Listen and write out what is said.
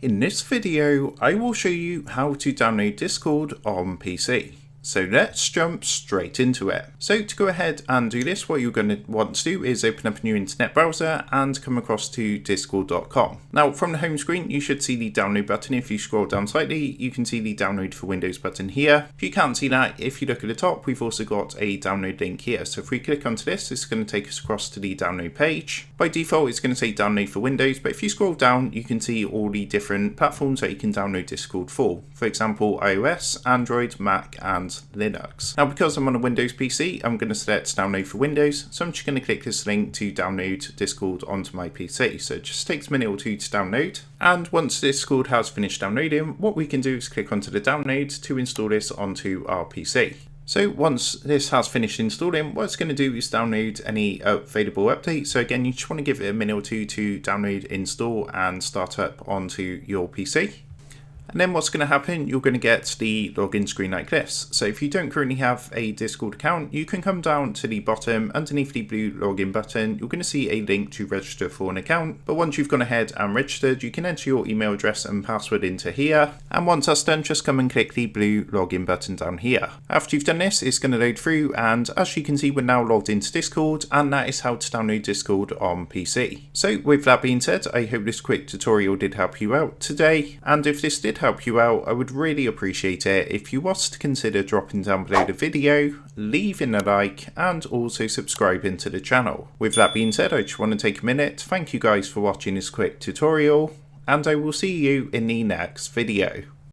In this video, I will show you how to download Discord on PC. So let's jump straight into it. So to go ahead and do this, what you're going to want to do is open up a new internet browser and come across to discord.com. Now from the home screen, you should see the download button. If you scroll down slightly, you can see the download for Windows button here. If you can't see that, if you look at the top, we've also got a download link here. So if we click onto this, it's going to take us across to the download page. By default, it's going to say download for Windows, but if you scroll down, you can see all the different platforms that you can download Discord for. For example, iOS, Android, Mac, and Linux. Now because I'm on a Windows PC, I'm going to select download for Windows, so I'm just going to click this link to download Discord onto my PC. So it just takes a minute or two to download, and once Discord has finished downloading, what we can do is click onto the download to install this onto our PC. So once this has finished installing, what it's going to do is download any available updates. So again, you just want to give it a minute or two to download, install, and start up onto your PC. And then what's going to happen, you're going to get the login screen like this. So if you don't currently have a Discord account, you can come down to the bottom underneath the blue login button. You're going to see a link to register for an account. But once you've gone ahead and registered, you can enter your email address and password into here. And once that's done, just come and click the blue login button down here. After you've done this, it's going to load through. And as you can see, we're now logged into Discord. And that is how to download Discord on PC. So with that being said, I hope this quick tutorial did help you out today. And if this did help you out, I would really appreciate it if you was to consider dropping down below the video, leaving a like, and also subscribing to the channel. With that being said, I just want to take a minute to thank you guys for watching this quick tutorial, and I will see you in the next video.